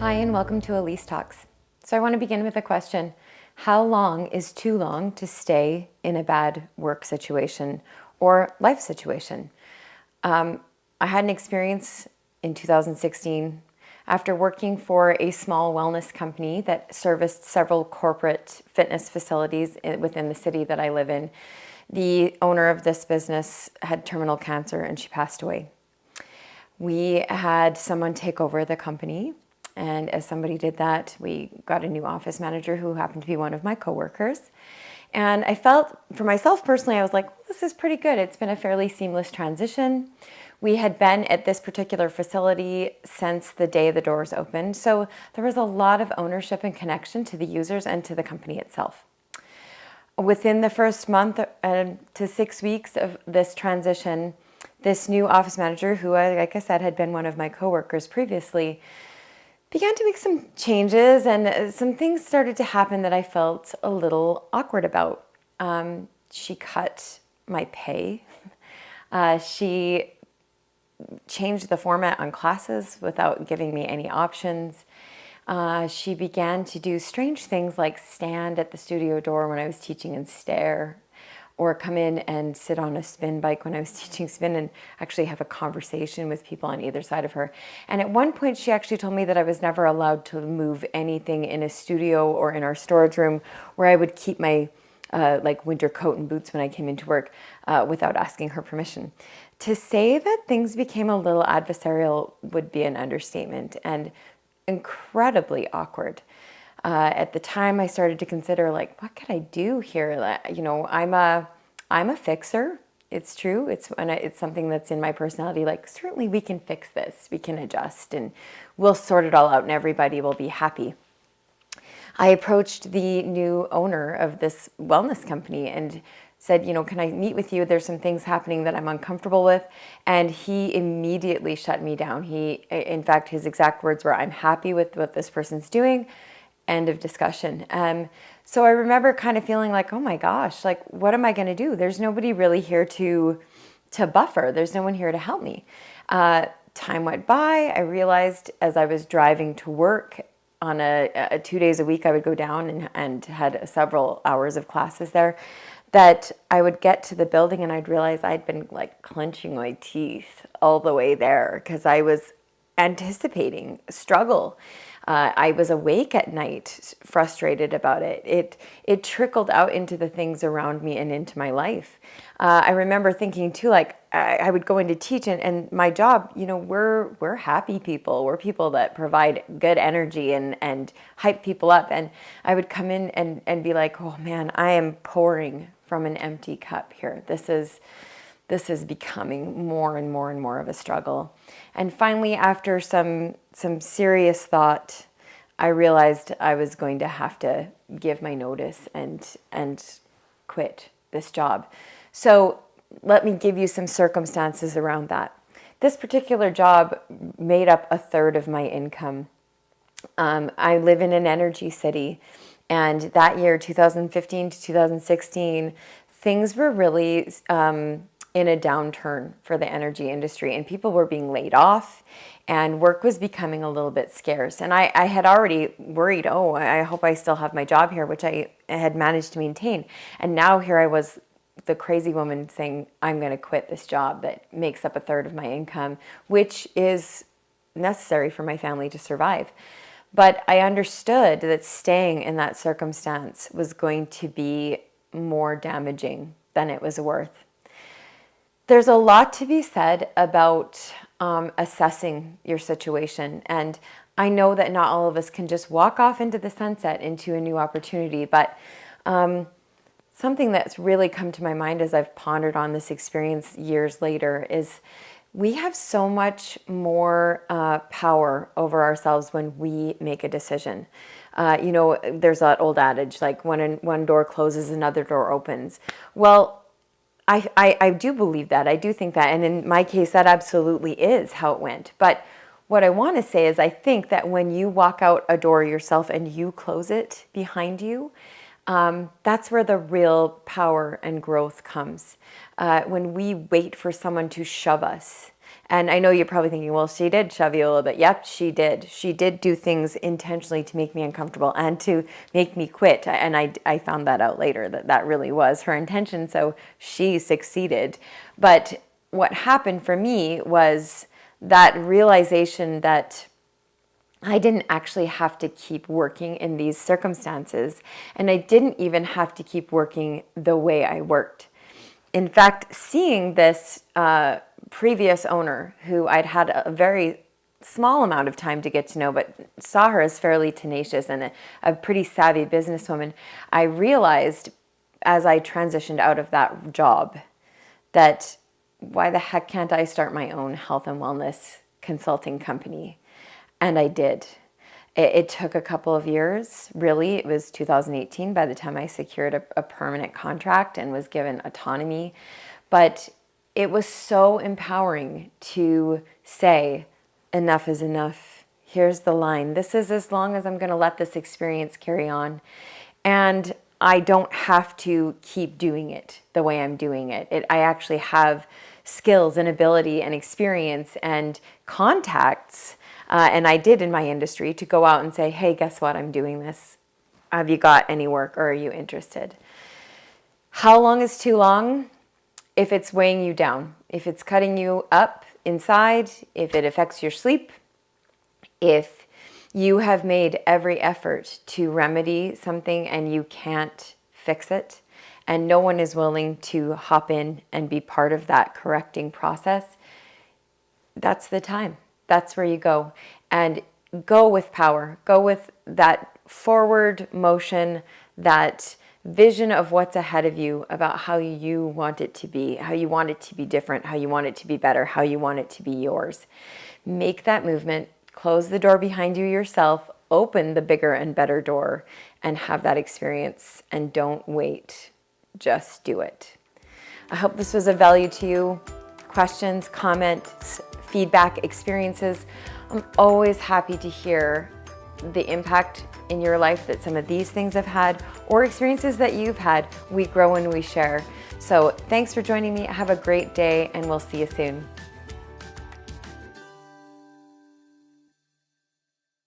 Hi, and welcome to Elise Talks. So I want to begin with a question. How long is too long to stay in a bad work situation or life situation? I had an experience in 2016 after working for a small wellness company that serviced several corporate fitness facilities within the city that I live in. The owner of this business had terminal cancer and she passed away. We had someone take over the company, and as somebody did that, we got a new office manager who happened to be one of my coworkers. And I felt, for myself personally, I was like, well, this is pretty good. It's been a fairly seamless transition. We had been at this particular facility since the day the doors opened, so there was a lot of ownership and connection to the users and to the company itself. Within the first month to 6 weeks of this transition, this new office manager, who, like I said, had been one of my coworkers previously, began to make some changes, and some things started to happen that I felt a little awkward about. She cut my pay. She changed the format on classes without giving me any options. She began to do strange things like stand at the studio door when I was teaching and stare, or come in and sit on a spin bike when I was teaching spin and actually have a conversation with people on either side of her. And at one point, she actually told me that I was never allowed to move anything in a studio or in our storage room, where I would keep my winter coat and boots when I came into work without asking her permission. To say that things became a little adversarial would be an understatement and incredibly awkward. At the time, I started to consider, what could I do here? I'm a fixer. It's true. It's something that's in my personality. Certainly we can fix this. We can adjust, and we'll sort it all out, and everybody will be happy. I approached the new owner of this wellness company and said, can I meet with you? There's some things happening that I'm uncomfortable with. And he immediately shut me down. In fact, his exact words were, "I'm happy with what this person's doing." End of discussion. So I remember kind of feeling like, oh my gosh, what am I going to do? There's nobody really here to buffer. There's no one here to help me. Time went by. I realized as I was driving to work on a 2 days a week, I would go down and had several hours of classes there, that I would get to the building and I'd realize I'd been clenching my teeth all the way there because I was anticipating struggle. I was awake at night, frustrated about it. It trickled out into the things around me and into my life. I remember thinking too, I would go in to teach, and my job, we're happy people. We're people that provide good energy and hype people up. And I would come in and be like, oh man, I am pouring from an empty cup here. This is becoming more and more and more of a struggle. And finally, after some serious thought, I realized I was going to have to give my notice and quit this job. So let me give you some circumstances around that. This particular job made up a third of my income. I live in an energy city, and that year, 2015 to 2016, things were really in a downturn for the energy industry, and people were being laid off, and work was becoming a little bit scarce. And I had already worried, oh, I hope I still have my job here, which I had managed to maintain. And now here I was, the crazy woman, saying, I'm going to quit this job that makes up a third of my income, which is necessary for my family to survive. But I understood that staying in that circumstance was going to be more damaging than it was worth. There's a lot to be said about assessing your situation. And I know that not all of us can just walk off into the sunset into a new opportunity, but something that's really come to my mind as I've pondered on this experience years later is we have so much more power over ourselves when we make a decision. There's that old adage, when one door closes, another door opens. Well, I do believe that. I do think that. And in my case, that absolutely is how it went. But what I want to say is I think that when you walk out a door yourself and you close it behind you, that's where the real power and growth comes. When we wait for someone to shove us, And I know you're probably thinking, well, she did shove you a little bit. Yep, she did. She did do things intentionally to make me uncomfortable and to make me quit. And I found that out later, that really was her intention. So she succeeded. But what happened for me was that realization that I didn't actually have to keep working in these circumstances, and I didn't even have to keep working the way I worked. In fact, seeing this previous owner, who I'd had a very small amount of time to get to know, but saw her as fairly tenacious and a pretty savvy businesswoman, I realized as I transitioned out of that job that why the heck can't I start my own health and wellness consulting company? And I did. It took a couple of years, really. It was 2018 by the time I secured a permanent contract and was given autonomy. But it was so empowering to say, enough is enough. Here's the line. This is as long as I'm going to let this experience carry on. And I don't have to keep doing it the way I'm doing it. I actually have skills and ability and experience and contacts, and I did in my industry, to go out and say, hey, guess what? I'm doing this. Have you got any work, or are you interested? How long is too long? If it's weighing you down, if it's cutting you up inside, if it affects your sleep, if you have made every effort to remedy something and you can't fix it, and no one is willing to hop in and be part of that correcting process, that's the time. That's where you go. And go with power. Go with that forward motion, that vision of what's ahead of you, about how you want it to be, how you want it to be different, how you want it to be better, how you want it to be yours. Make that movement. Close the door behind you yourself. Open the bigger and better door and have that experience. And don't wait. Just do it. I hope this was of value to you. Questions, comments, feedback, experiences. I'm always happy to hear the impact in your life that some of these things have had, or experiences that you've had. We grow and we share. So thanks for joining me. Have a great day, and we'll see you soon.